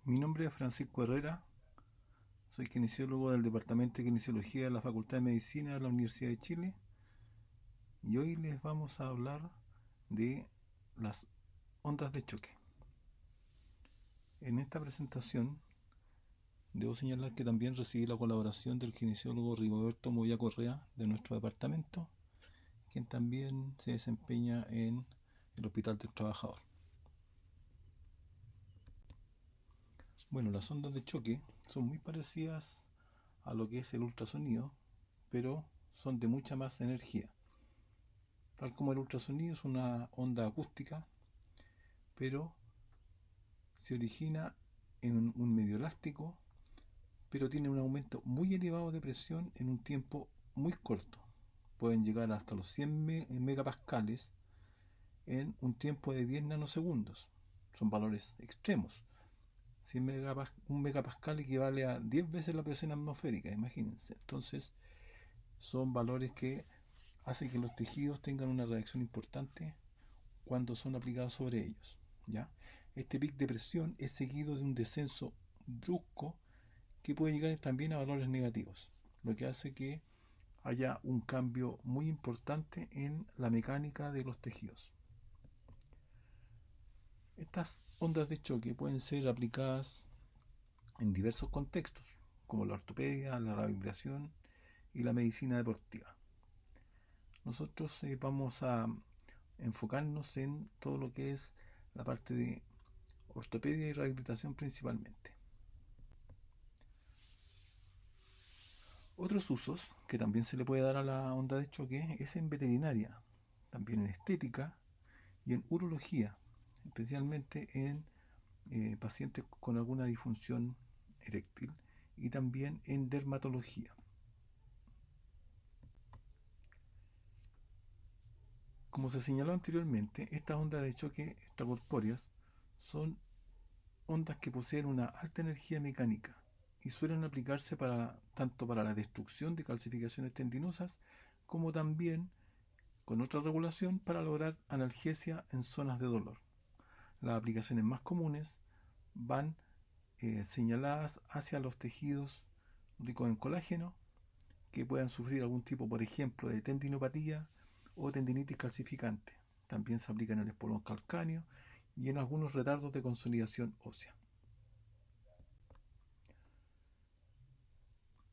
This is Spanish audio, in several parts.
Mi nombre es Francisco Herrera, soy kinesiólogo del Departamento de Kinesiología de la Facultad de Medicina de la Universidad de Chile y hoy les vamos a hablar de las ondas de choque. En esta presentación debo señalar que también recibí la colaboración del kinesiólogo Rigoberto Moya Correa de nuestro departamento, quien también se desempeña en el Hospital del Trabajador. Bueno, las ondas de choque son muy parecidas a lo que es el ultrasonido, pero son de mucha más energía. Tal como el ultrasonido es una onda acústica, pero se origina en un medio elástico, pero tiene un aumento muy elevado de presión en un tiempo muy corto. Pueden llegar hasta los 100 megapascales en un tiempo de 10 nanosegundos. Son valores extremos. Un megapascal equivale a 10 veces la presión atmosférica, imagínense. Entonces, son valores que hacen que los tejidos tengan una reacción importante cuando son aplicados sobre ellos, ¿ya? Este pic de presión es seguido de un descenso brusco que puede llegar también a valores negativos, lo que hace que haya un cambio muy importante en la mecánica de los tejidos. Estas ondas de choque pueden ser aplicadas en diversos contextos, como la ortopedia, la rehabilitación y la medicina deportiva. Nosotros vamos a enfocarnos en todo lo que es la parte de ortopedia y rehabilitación principalmente. Otros usos que también se le puede dar a la onda de choque es en veterinaria, también en estética y en urología, especialmente en pacientes con alguna disfunción eréctil y también en dermatología. Como se señaló anteriormente, estas ondas de choque extracorpóreas son ondas que poseen una alta energía mecánica y suelen aplicarse tanto para la destrucción de calcificaciones tendinosas como también con otra regulación para lograr analgesia en zonas de dolor. Las aplicaciones más comunes van señaladas hacia los tejidos ricos en colágeno que puedan sufrir algún tipo, por ejemplo, de tendinopatía o tendinitis calcificante. También se aplica en el espolón calcáneo y en algunos retardos de consolidación ósea.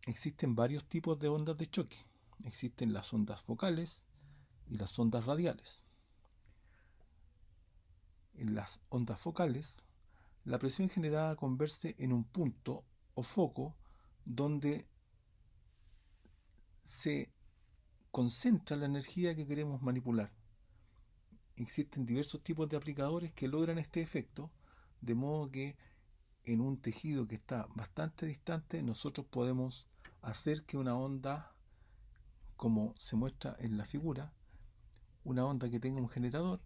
Existen varios tipos de ondas de choque. Existen las ondas focales y las ondas radiales. En las ondas focales, la presión generada converge en un punto o foco donde se concentra la energía que queremos manipular. Existen diversos tipos de aplicadores que logran este efecto, de modo que en un tejido que está bastante distante nosotros podemos hacer que una onda, como se muestra en la figura, una onda que tenga un generador,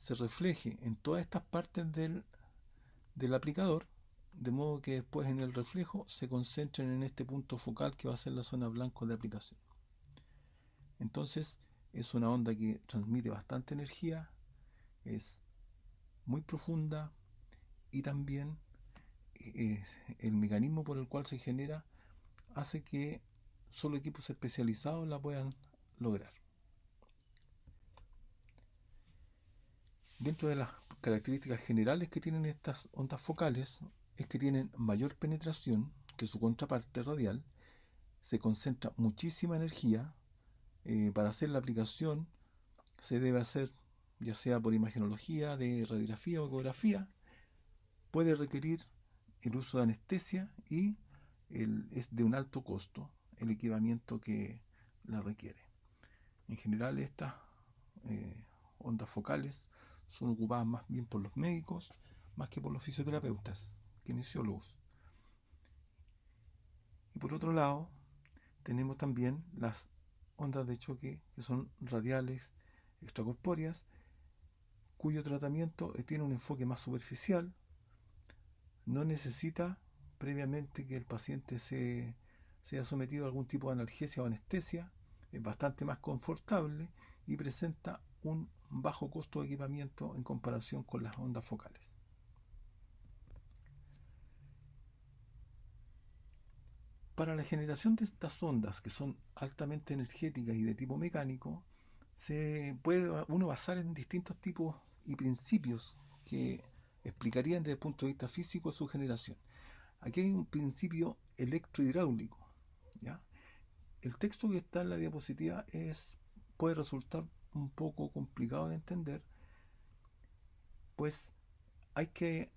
se refleje en todas estas partes del aplicador, de modo que después en el reflejo se concentren en este punto focal que va a ser la zona blanca de aplicación. Entonces es una onda que transmite bastante energía, es muy profunda y también el mecanismo por el cual se genera hace que solo equipos especializados la puedan lograr. Dentro de las características generales que tienen estas ondas focales es que tienen mayor penetración que su contraparte radial, se concentra muchísima energía. Para hacer la aplicación se debe hacer ya sea por imagenología, de radiografía o ecografía, puede requerir el uso de anestesia y es de un alto costo el equipamiento que la requiere. En general estas ondas focales son ocupadas más bien por los médicos más que por los fisioterapeutas, kinesiólogos. Y por otro lado, tenemos también las ondas de choque que son radiales extracorpóreas, cuyo tratamiento tiene un enfoque más superficial, no necesita previamente que el paciente sea sometido a algún tipo de analgesia o anestesia, es bastante más confortable y presenta un bajo costo de equipamiento en comparación con las ondas focales. Para la generación de estas ondas, que son altamente energéticas y de tipo mecánico, se puede uno basar en distintos tipos y principios que explicarían desde el punto de vista físico su generación. Aquí hay un principio electrohidráulico, ¿ya? El texto que está en la diapositiva puede resultar un poco complicado de entender, pues hay que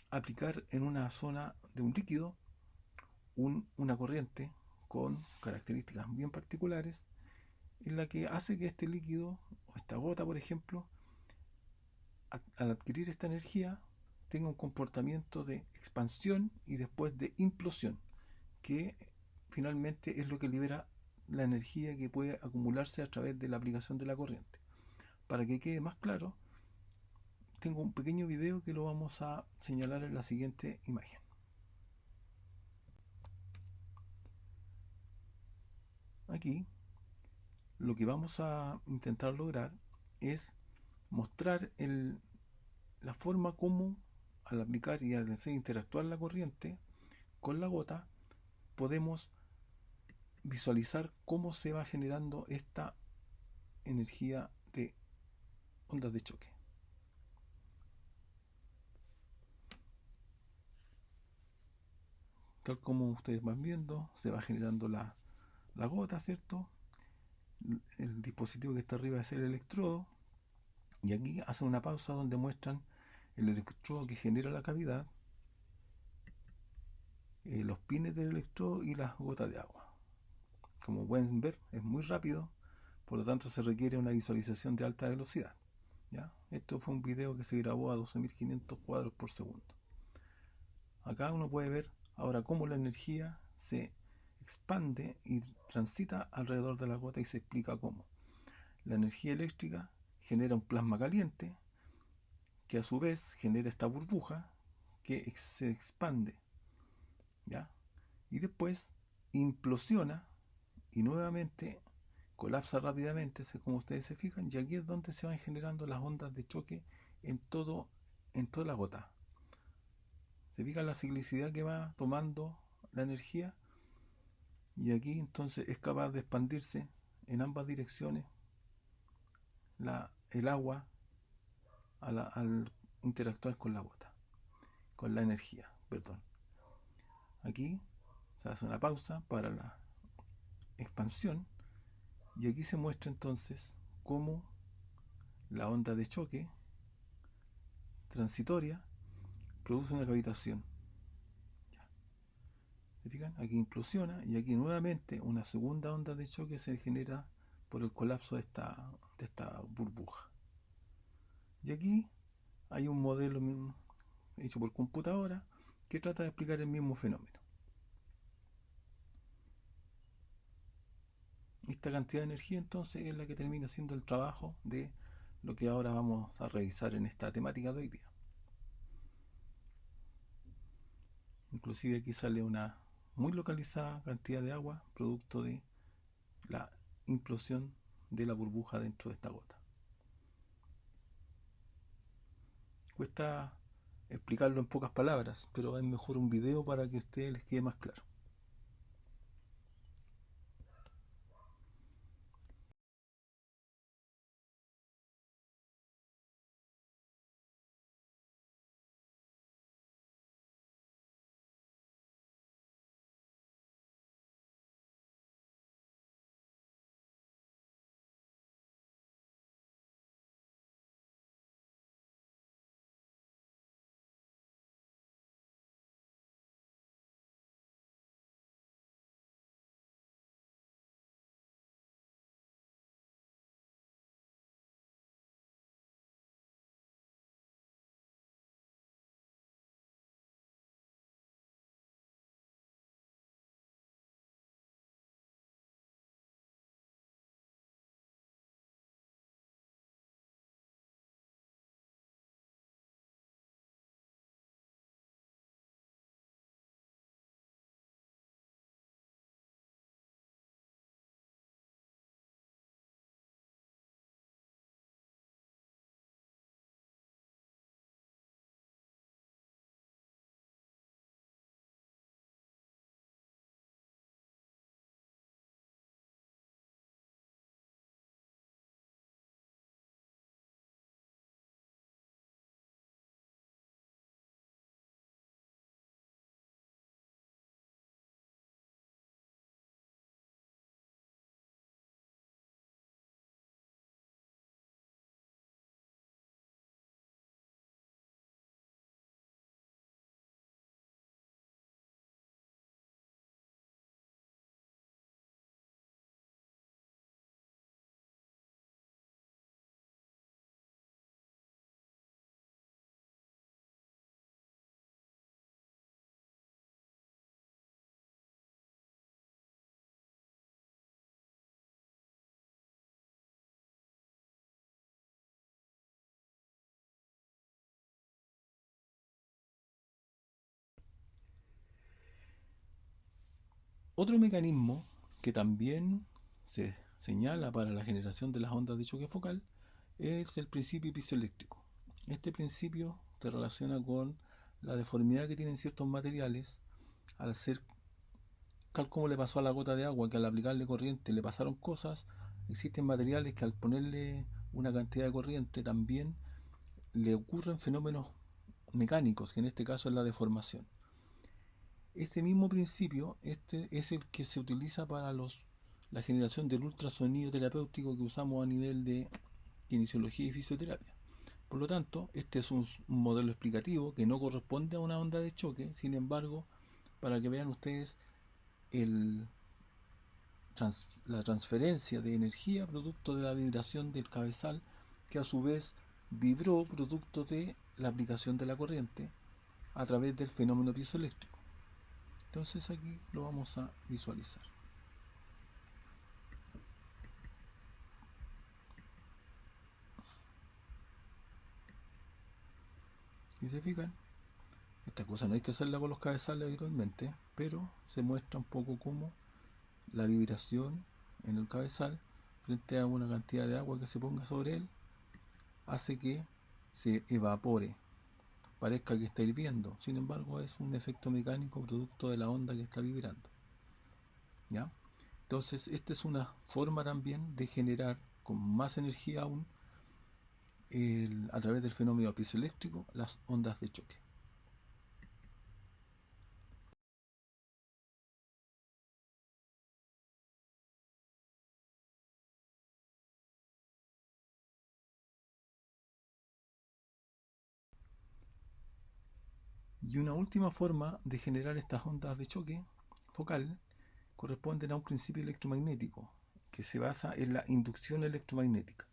aplicar en una zona de un líquido una corriente con características bien particulares, en la que hace que este líquido, o esta gota por ejemplo, al adquirir esta energía, tenga un comportamiento de expansión y después de implosión, que finalmente es lo que libera la energía que puede acumularse a través de la aplicación de la corriente. Para que quede más claro, tengo un pequeño video que lo vamos a señalar en la siguiente imagen. Aquí lo que vamos a intentar lograr es mostrar la forma como al aplicar y al hacer interactuar la corriente con la gota podemos visualizar cómo se va generando esta energía de ondas de choque. Tal como ustedes van viendo, se va generando la gota, ¿cierto? El dispositivo que está arriba es el electrodo, y aquí hacen una pausa donde muestran el electrodo que genera la cavidad, los pines del electrodo y las gotas de agua. Como pueden ver, es muy rápido, por lo tanto se requiere una visualización de alta velocidad, ¿ya? Esto fue un video que se grabó a 12.500 cuadros por segundo. Acá uno puede ver ahora cómo la energía se expande y transita alrededor de la gota, y se explica cómo. La energía eléctrica genera un plasma caliente que a su vez genera esta burbuja que se expande, ¿ya? Y después implosiona y nuevamente colapsa rápidamente, como ustedes se fijan, y aquí es donde se van generando las ondas de choque en toda la gota. Se fijan la ciclicidad que va tomando la energía, y aquí entonces es capaz de expandirse en ambas direcciones el agua al interactuar con la gota, con la energía, perdón. Aquí se hace una pausa para la expansión, y aquí se muestra entonces cómo la onda de choque transitoria produce una cavitación. ¿Se fijan? Aquí implosiona, y aquí nuevamente una segunda onda de choque se genera por el colapso de esta burbuja. Y aquí hay un modelo hecho por computadora que trata de explicar el mismo fenómeno. Esta cantidad de energía entonces es la que termina siendo el trabajo de lo que ahora vamos a revisar en esta temática de hoy día. Inclusive aquí sale una muy localizada cantidad de agua producto de la implosión de la burbuja dentro de esta gota. Cuesta explicarlo en pocas palabras, pero es mejor un video para que a ustedes les quede más claro. Otro mecanismo que también se señala para la generación de las ondas de choque focal es el principio piezoeléctrico. Este principio se relaciona con la deformidad que tienen ciertos materiales al ser, tal como le pasó a la gota de agua, que al aplicarle corriente le pasaron cosas. Existen materiales que al ponerle una cantidad de corriente también le ocurren fenómenos mecánicos, que en este caso es la deformación. Este mismo principio es el que se utiliza para la generación del ultrasonido terapéutico que usamos a nivel de kinesiología y fisioterapia. Por lo tanto, este es un modelo explicativo que no corresponde a una onda de choque. Sin embargo, para que vean ustedes la transferencia de energía producto de la vibración del cabezal, que a su vez vibró producto de la aplicación de la corriente a través del fenómeno piezoeléctrico. Entonces aquí lo vamos a visualizar. Si se fijan, esta cosa no hay que hacerla con los cabezales habitualmente, pero se muestra un poco cómo la vibración en el cabezal frente a una cantidad de agua que se ponga sobre él hace que se evapore, parezca que está hirviendo. Sin embargo, es un efecto mecánico producto de la onda que está vibrando. ¿Ya? Entonces, esta es una forma también de generar con más energía aún a través del fenómeno piezoeléctrico las ondas de choque. Y una última forma de generar estas ondas de choque focal corresponden a un principio electromagnético que se basa en la inducción electromagnética.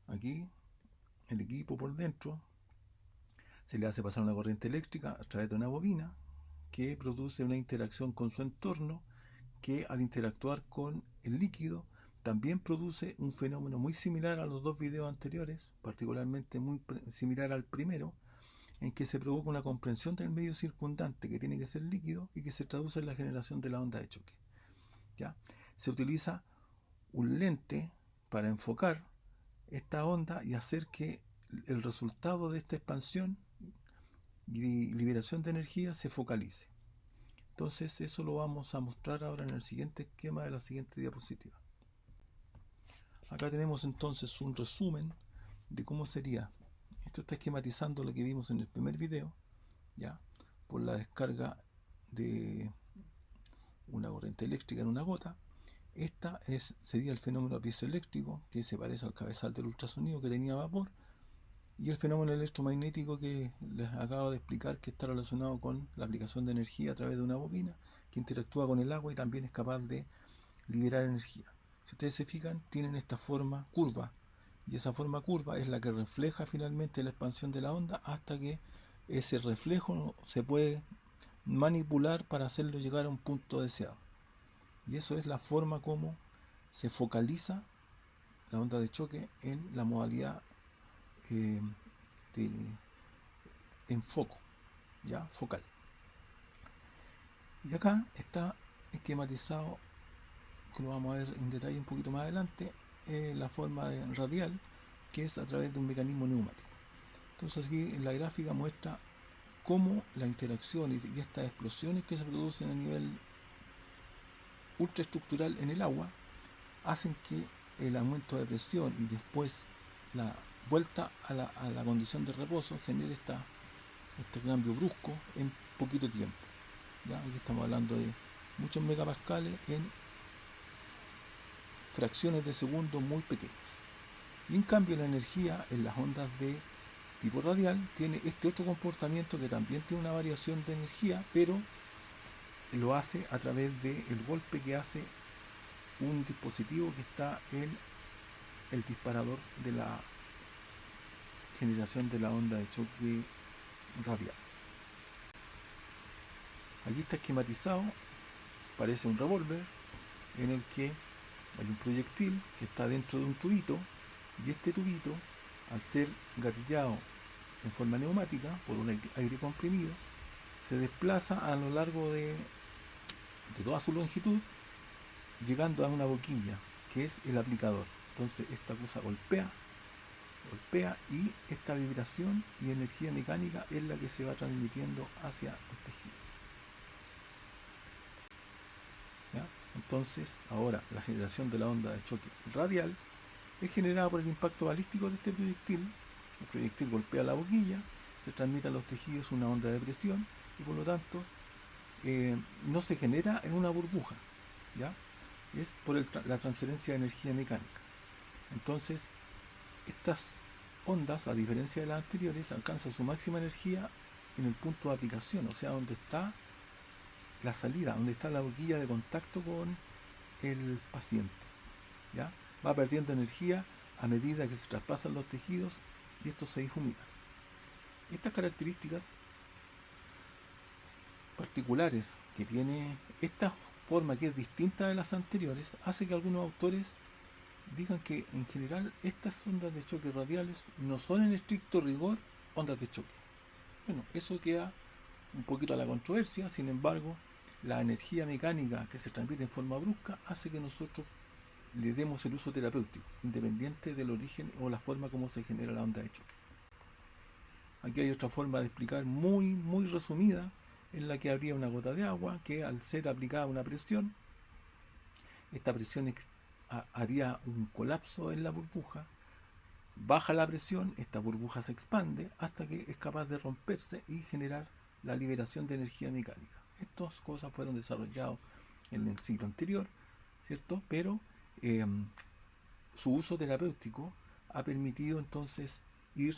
Aquí el equipo por dentro se le hace pasar una corriente eléctrica a través de una bobina que produce una interacción con su entorno, que al interactuar con el líquido también produce un fenómeno muy similar a los dos videos anteriores, particularmente muy similar al primero, en que se provoca una comprensión del medio circundante que tiene que ser líquido y que se traduce en la generación de la onda de choque. ¿Ya? Se utiliza un lente para enfocar esta onda y hacer que el resultado de esta expansión y liberación de energía se focalice. Entonces eso lo vamos a mostrar ahora en el siguiente esquema de la siguiente diapositiva. Acá tenemos entonces un resumen de cómo sería. Esto está esquematizando lo que vimos en el primer video, ya, por la descarga de una corriente eléctrica en una gota. Esta sería el fenómeno piezoeléctrico, que se parece al cabezal del ultrasonido que tenía vapor, y el fenómeno electromagnético que les acabo de explicar, que está relacionado con la aplicación de energía a través de una bobina que interactúa con el agua y también es capaz de liberar energía. Si ustedes se fijan, tienen esta forma curva, y esa forma curva es la que refleja finalmente la expansión de la onda hasta que ese reflejo se puede manipular para hacerlo llegar a un punto deseado. Y eso es la forma como se focaliza la onda de choque en la modalidad de enfoco, ya focal. Y acá está esquematizado, que lo vamos a ver en detalle un poquito más adelante, la forma radial, que es a través de un mecanismo neumático. Entonces aquí en la gráfica muestra cómo la interacción y estas explosiones que se producen a nivel ultraestructural en el agua hacen que el aumento de presión y después la vuelta a la condición de reposo genere este cambio brusco en poquito tiempo. ¿Ya? Aquí estamos hablando de muchos megapascales en fracciones de segundo muy pequeñas. Y en cambio la energía en las ondas de tipo radial tiene este otro comportamiento que también tiene una variación de energía, pero lo hace a través del golpe que hace un dispositivo que está en el disparador de la generación de la onda de choque radial. Allí está esquematizado, parece un revólver en el que hay un proyectil que está dentro de un tubito, y este tubito, al ser gatillado en forma neumática por un aire comprimido, se desplaza a lo largo de de toda su longitud, llegando a una boquilla, que es el aplicador. Entonces esta cosa golpea y esta vibración y energía mecánica es la que se va transmitiendo hacia los tejidos. ¿Ya? Entonces, ahora la generación de la onda de choque radial es generada por el impacto balístico de este proyectil. El proyectil golpea la boquilla, se transmite a los tejidos una onda de presión y por lo tanto no se genera en una burbuja, ¿ya? Es por la transferencia de energía mecánica. Entonces, estas ondas, a diferencia de las anteriores, alcanzan su máxima energía en el punto de aplicación, o sea, donde está la salida, donde está la boquilla de contacto con el paciente, ¿ya? Va perdiendo energía a medida que se traspasan los tejidos y estos se difuminan. Estas características particulares que tiene esta forma, que es distinta de las anteriores, hace que algunos autores digan que en general estas ondas de choque radiales no son en estricto rigor ondas de choque. Bueno, eso queda un poquito a la controversia. Sin embargo, la energía mecánica que se transmite en forma brusca hace que nosotros le demos el uso terapéutico, independiente del origen o la forma como se genera la onda de choque. Aquí hay otra forma de explicar muy resumida, en la que habría una gota de agua que, al ser aplicada una presión, esta presión haría un colapso en la burbuja, baja la presión, esta burbuja se expande hasta que es capaz de romperse y generar la liberación de energía mecánica. Estas cosas fueron desarrolladas en el siglo anterior, ¿cierto? Pero su uso terapéutico ha permitido entonces ir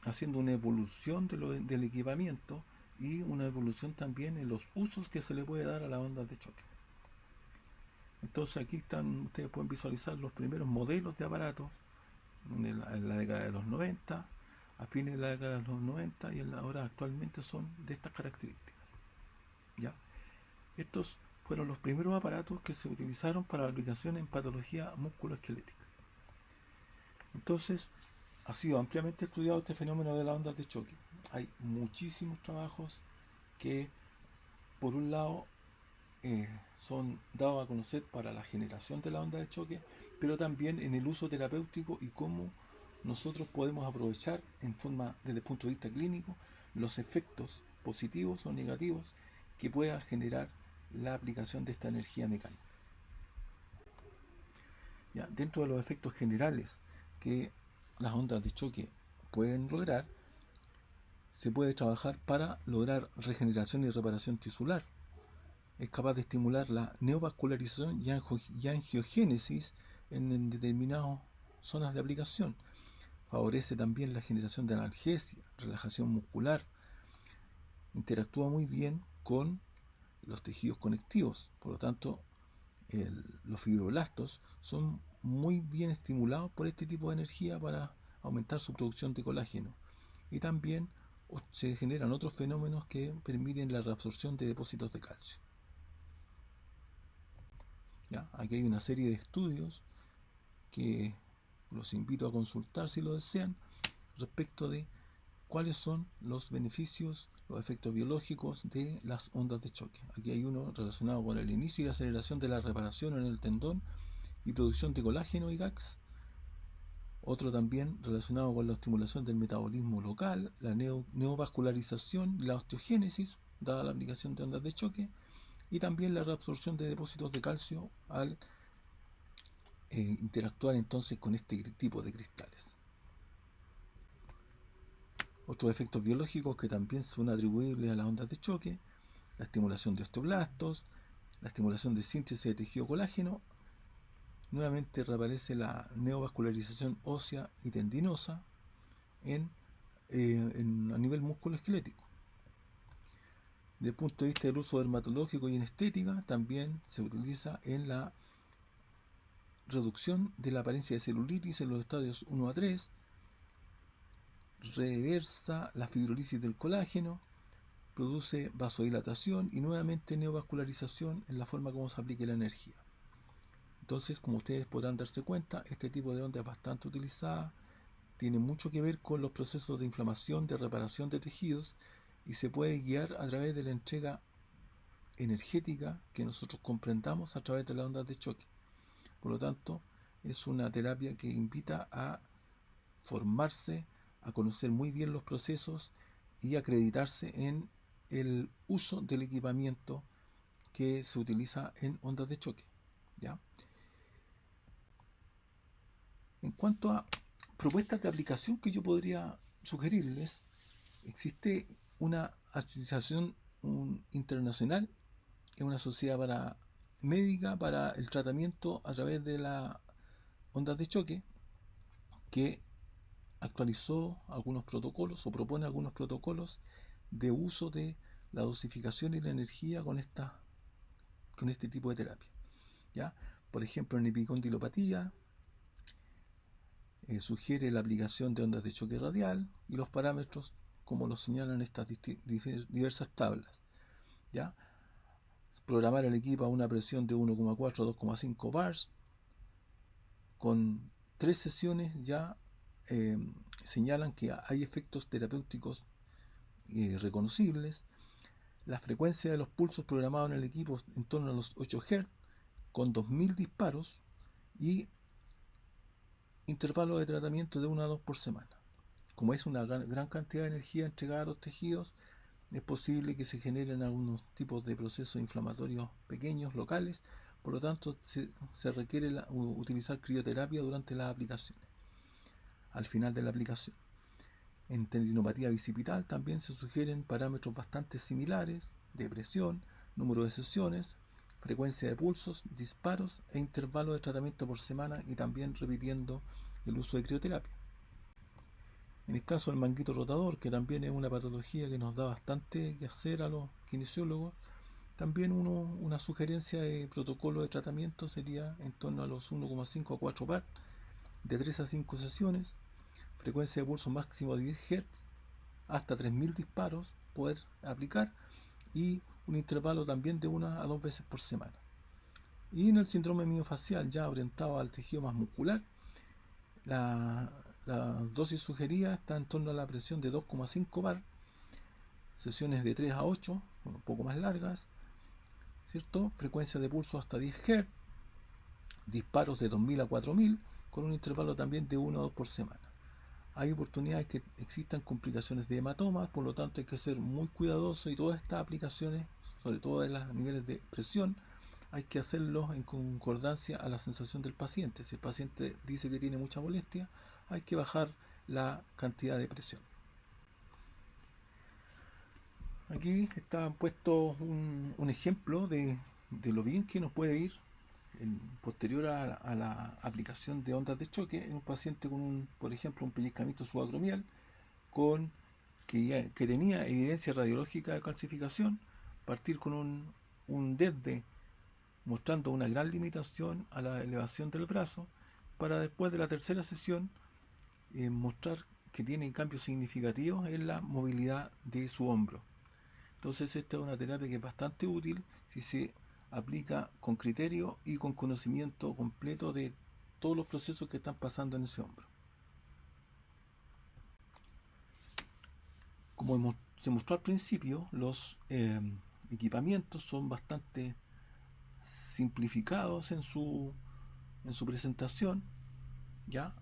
haciendo una evolución del equipamiento y una evolución también en los usos que se le puede dar a las ondas de choque. Entonces aquí están, ustedes pueden visualizar los primeros modelos de aparatos en la década de los 90, a fines de la década de los 90 y ahora actualmente son de estas características. ¿Ya? Estos fueron los primeros aparatos que se utilizaron para la aplicación en patología musculoesquelética. Entonces, ha sido ampliamente estudiado este fenómeno de las ondas de choque. Hay muchísimos trabajos que, por un lado, son dados a conocer para la generación de la onda de choque, pero también en el uso terapéutico y cómo nosotros podemos aprovechar desde el punto de vista clínico, los efectos positivos o negativos que pueda generar la aplicación de esta energía mecánica. ¿Ya? Dentro de los efectos generales que las ondas de choque pueden lograr, se puede trabajar para lograr regeneración y reparación tisular. Es capaz de estimular la neovascularización y angiogénesis en determinadas zonas de aplicación. Favorece también la generación de analgesia, relajación muscular. Interactúa muy bien con los tejidos conectivos. Por lo tanto, los fibroblastos son muy bien estimulados por este tipo de energía para aumentar su producción de colágeno. Y también se generan otros fenómenos que permiten la reabsorción de depósitos de calcio. ¿Ya? Aquí hay una serie de estudios que los invito a consultar si lo desean, respecto de cuáles son los beneficios, los efectos biológicos de las ondas de choque. Aquí hay uno relacionado con el inicio y aceleración de la reparación en el tendón y producción de colágeno y GAGs. Otro también relacionado con la estimulación del metabolismo local, la neovascularización y la osteogénesis, dada la aplicación de ondas de choque, y también la reabsorción de depósitos de calcio al interactuar entonces con este tipo de cristales. Otros efectos biológicos que también son atribuibles a las ondas de choque: la estimulación de osteoblastos, la estimulación de síntesis de tejido colágeno. Nuevamente reaparece la neovascularización ósea y tendinosa a nivel musculoesquelético. Desde el punto de vista del uso dermatológico y en estética, también se utiliza en la reducción de la apariencia de celulitis en los estadios 1 a 3, reversa la fibrólisis del colágeno, produce vasodilatación y nuevamente neovascularización en la forma como se aplique la energía. Entonces, como ustedes podrán darse cuenta, este tipo de onda es bastante utilizada, tiene mucho que ver con los procesos de inflamación, de reparación de tejidos, y se puede guiar a través de la entrega energética que nosotros comprendamos a través de las ondas de choque. Por lo tanto, es una terapia que invita a formarse, a conocer muy bien los procesos y acreditarse en el uso del equipamiento que se utiliza en ondas de choque, ¿ya? En cuanto a propuestas de aplicación que yo podría sugerirles, existe una asociación internacional, es una sociedad médica para el tratamiento a través de las ondas de choque, que actualizó algunos protocolos o propone algunos protocolos de uso de la dosificación y la energía con este tipo de terapia, ¿ya? Por ejemplo, en epicondilopatía sugiere la aplicación de ondas de choque radial y los parámetros como lo señalan estas diversas tablas, ¿ya? Programar el equipo a una presión de 1,4 a 2,5 bars con 3 sesiones ya señalan que hay efectos terapéuticos reconocibles. La frecuencia de los pulsos programados en el equipo en torno a los 8 Hz con 2000 disparos y intervalos de tratamiento de 1 a 2 por semana. Como es una gran cantidad de energía entregada a los tejidos, es posible que se generen algunos tipos de procesos inflamatorios pequeños, locales. Por lo tanto, se requiere utilizar crioterapia durante las aplicaciones. Al final de la aplicación, en tendinopatía bicipital también se sugieren parámetros bastante similares de presión, número de sesiones, frecuencia de pulsos, disparos e intervalo de tratamiento por semana, y también repitiendo el uso de crioterapia. En el caso del manguito rotador, que también es una patología que nos da bastante que hacer a los kinesiólogos, también una sugerencia de protocolo de tratamiento sería en torno a los 1,5 a 4 bar, de 3 a 5 sesiones, frecuencia de pulso máximo de 10 Hz, hasta 3000 disparos poder aplicar, y un intervalo también de 1 a 2 veces por semana. Y en el síndrome miofacial, ya orientado al tejido más muscular, la dosis sugerida está en torno a la presión de 2,5 bar, sesiones de 3 a 8, un poco más largas, ¿cierto? Frecuencia de pulso hasta 10 Hz, disparos de 2000 a 4000, con un intervalo también de 1 a 2 por semana. Hay oportunidades que existan complicaciones de hematomas, por lo tanto hay que ser muy cuidadoso, y todas estas aplicaciones, sobre todo en los niveles de presión, hay que hacerlo en concordancia a la sensación del paciente. Si el paciente dice que tiene mucha molestia, hay que bajar la cantidad de presión. Aquí está puesto un ejemplo de lo bien que nos puede ir posterior a la aplicación de ondas de choque en un paciente con por ejemplo, un pellizcamiento subacromial que tenía evidencia radiológica de calcificación, partir con un DED mostrando una gran limitación a la elevación del brazo, para después de la tercera sesión mostrar que tiene cambios significativos en la movilidad de su hombro. Entonces esta es una terapia que es bastante útil si se aplica con criterio y con conocimiento completo de todos los procesos que están pasando en ese hombro. Como se mostró al principio, los equipamientos son bastante simplificados en su presentación, ¿ya?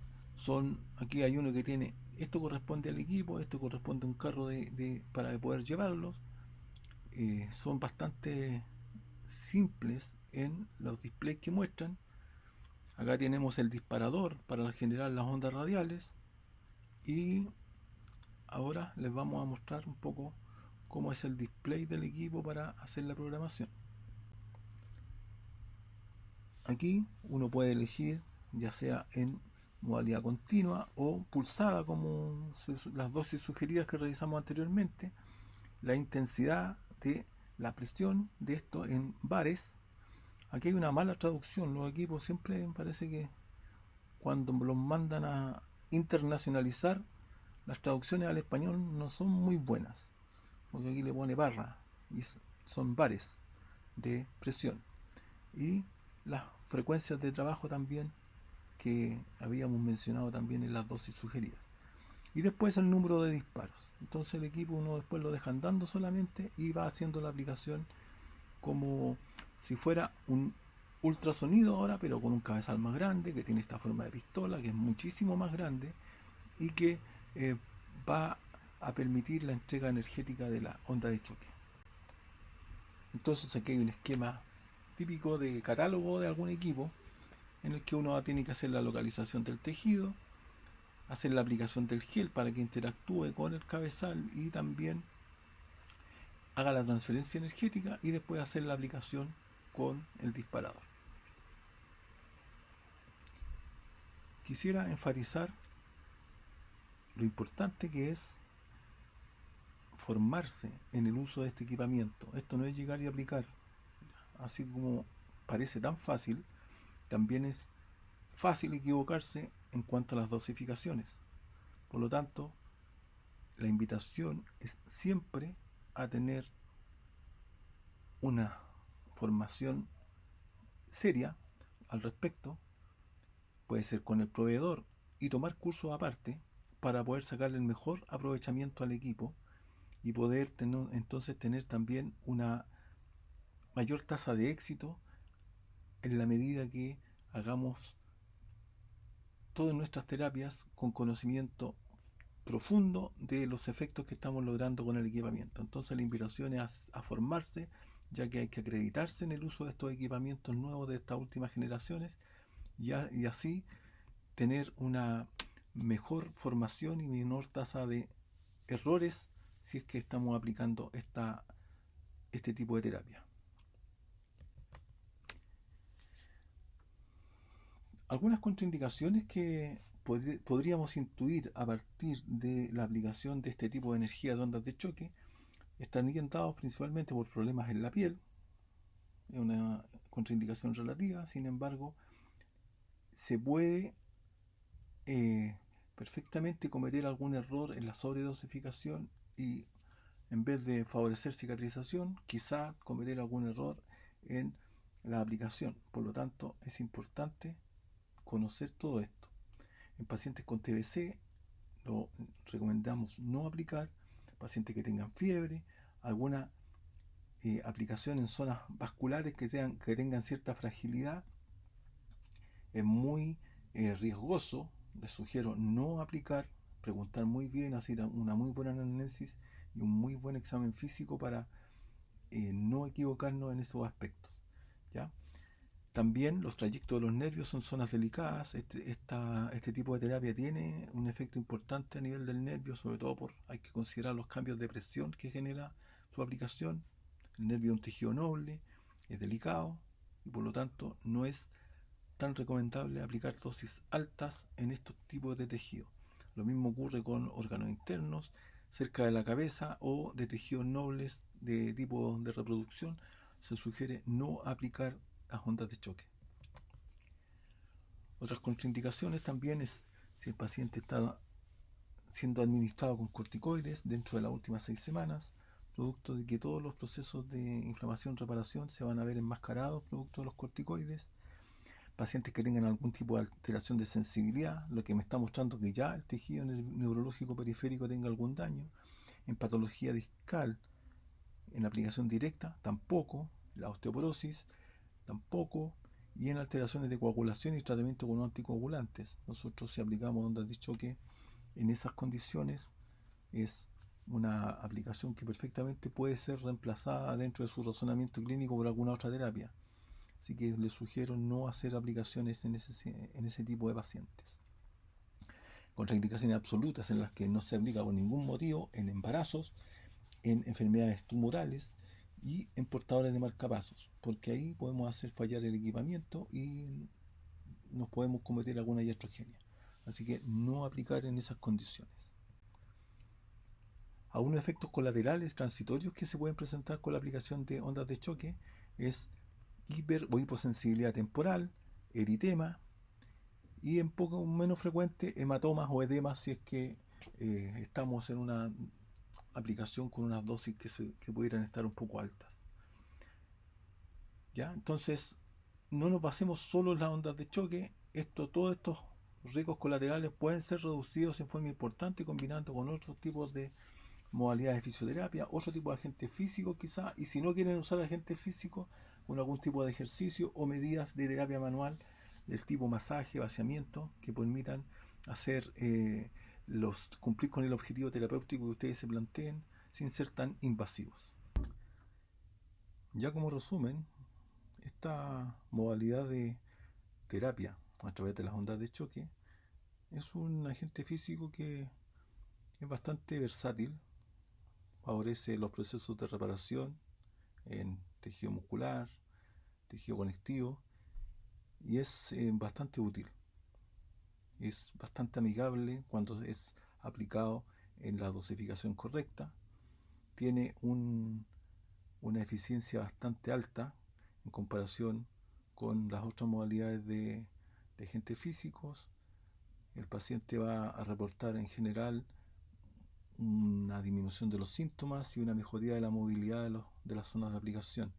Aquí hay uno que tiene, esto corresponde al equipo, esto corresponde a un carro para poder llevarlos. Son bastante simples en los displays que muestran. Acá tenemos el disparador para generar las ondas radiales, y ahora les vamos a mostrar un poco cómo es el display del equipo para hacer la programación. Aquí uno puede elegir ya sea en modalidad continua o pulsada, como las dosis sugeridas que revisamos anteriormente, la intensidad de la presión de esto en bares. Aquí hay una mala traducción. Los equipos siempre me parece que cuando los mandan a internacionalizar, las traducciones al español no son muy buenas, porque aquí le pone barra y son bares de presión, y las frecuencias de trabajo también que habíamos mencionado también en las dosis sugeridas, y después el número de disparos. Entonces el equipo uno después lo deja andando solamente y va haciendo la aplicación como si fuera un ultrasonido ahora, pero con un cabezal más grande, que tiene esta forma de pistola, que es muchísimo más grande y que va a permitir la entrega energética de la onda de choque. Entonces aquí hay un esquema típico de catálogo de algún equipo en el que uno tiene que hacer la localización del tejido, hacer la aplicación del gel para que interactúe con el cabezal y también haga la transferencia energética y después hacer la aplicación con el disparador. Quisiera enfatizar lo importante que es formarse en el uso de este equipamiento. Esto no es llegar y aplicar, así como parece tan fácil, también es fácil equivocarse en cuanto a las dosificaciones. Por lo tanto, la invitación es siempre a tener una formación seria al respecto, puede ser con el proveedor y tomar cursos aparte para poder sacarle el mejor aprovechamiento al equipo y poder entonces tener también una mayor tasa de éxito en la medida que hagamos todas nuestras terapias con conocimiento profundo de los efectos que estamos logrando con el equipamiento. Entonces la invitación es a formarse, ya que hay que acreditarse en el uso de estos equipamientos nuevos de estas últimas generaciones y así tener una mejor formación y menor tasa de errores si es que estamos aplicando este tipo de terapia. Algunas contraindicaciones que podríamos intuir a partir de la aplicación de este tipo de energía de ondas de choque están orientados principalmente por problemas en la piel. Es una contraindicación relativa, sin embargo, se puede perfectamente cometer algún error en la sobredosificación y en vez de favorecer cicatrización, quizá cometer algún error en la aplicación. Por lo tanto, es importante conocer todo esto. En pacientes con TBC lo recomendamos no aplicar, pacientes que tengan fiebre, alguna aplicación en zonas vasculares que tengan cierta fragilidad, es muy riesgoso. Les sugiero no aplicar, preguntar muy bien, hacer una muy buena anamnesis y un muy buen examen físico para no equivocarnos en esos aspectos, ¿ya? También los trayectos de los nervios son zonas delicadas. Este tipo de terapia tiene un efecto importante a nivel del nervio, sobre todo hay que considerar los cambios de presión que genera su aplicación. El nervio es un tejido noble, es delicado y por lo tanto no es tan recomendable aplicar dosis altas en estos tipos de tejidos. Lo mismo ocurre con órganos internos, cerca de la cabeza o de tejidos nobles de tipo de reproducción. Se sugiere no aplicar las ondas de choque. Otras contraindicaciones también es si el paciente está siendo administrado con corticoides dentro de las últimas 6 semanas, producto de que todos los procesos de inflamación-reparación se van a ver enmascarados producto de los corticoides. Pacientes que tengan algún tipo de alteración de sensibilidad, lo que me está mostrando que ya el tejido neurológico periférico tenga algún daño. En patología discal, en aplicación directa, tampoco. La osteoporosis, tampoco. Y en alteraciones de coagulación y tratamiento con anticoagulantes. Nosotros, si aplicamos ondas de choque en esas condiciones, es una aplicación que perfectamente puede ser reemplazada dentro de su razonamiento clínico por alguna otra terapia. Así que les sugiero no hacer aplicaciones en ese tipo de pacientes. Contraindicaciones absolutas en las que no se aplica por ningún motivo en embarazos, en enfermedades tumorales y en portadores de marcapasos, porque ahí podemos hacer fallar el equipamiento y nos podemos cometer alguna iatrogenia. Así que no aplicar en esas condiciones. Algunos efectos colaterales transitorios que se pueden presentar con la aplicación de ondas de choque es hiper o hiposensibilidad temporal, eritema y en poco menos frecuente hematomas o edemas si es que estamos en una aplicación con unas dosis que pudieran estar un poco altas. ¿Ya? Entonces, no nos basemos solo en las ondas de choque. Todos estos riesgos colaterales pueden ser reducidos en forma importante combinando con otros tipos de modalidades de fisioterapia, otro tipo de agente físico quizá, y si no quieren usar agente físico, con algún tipo de ejercicio o medidas de terapia manual del tipo masaje, vaciamiento, que permitan hacer cumplir con el objetivo terapéutico que ustedes se planteen sin ser tan invasivos. Ya como resumen, esta modalidad de terapia a través de las ondas de choque es un agente físico que es bastante versátil, favorece los procesos de reparación en tejido muscular, tejido conectivo, y es bastante útil. Es bastante amigable cuando es aplicado en la dosificación correcta. Tiene una eficiencia bastante alta en comparación con las otras modalidades de agentes físicos. El paciente va a reportar en general una disminución de los síntomas y una mejoría de la movilidad de las zonas de aplicación.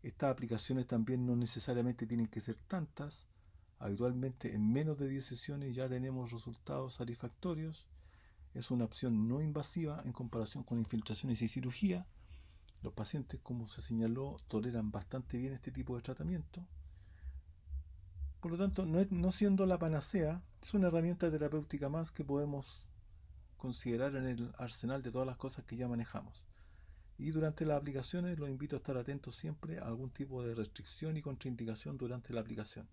Estas aplicaciones también no necesariamente tienen que ser tantas. Habitualmente en menos de 10 sesiones ya tenemos resultados satisfactorios. Es una opción no invasiva en comparación con infiltraciones y cirugía. Los pacientes, como se señaló, toleran bastante bien este tipo de tratamiento. Por lo tanto, no siendo la panacea, es una herramienta terapéutica más que podemos considerar en el arsenal de todas las cosas que ya manejamos. Y durante las aplicaciones los invito a estar atentos siempre a algún tipo de restricción y contraindicación durante la aplicación.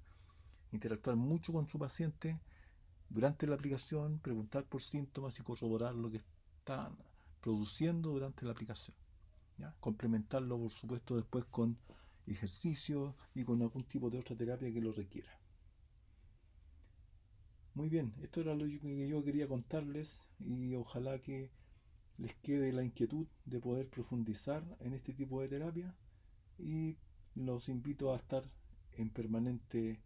Interactuar mucho con su paciente durante la aplicación, preguntar por síntomas y corroborar lo que están produciendo durante la aplicación. ¿Ya? Complementarlo, por supuesto, después con ejercicio y con algún tipo de otra terapia que lo requiera. Muy bien, esto era lo que yo quería contarles y ojalá que les quede la inquietud de poder profundizar en este tipo de terapia y los invito a estar en permanente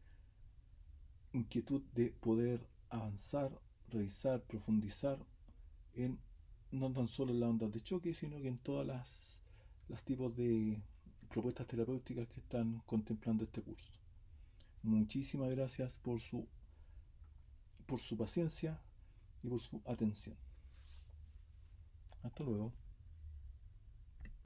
inquietud de poder avanzar, revisar, profundizar en no tan solo en las ondas de choque, sino que en todas las tipos de propuestas terapéuticas que están contemplando este curso. Muchísimas gracias por su paciencia y por su atención. Hasta luego.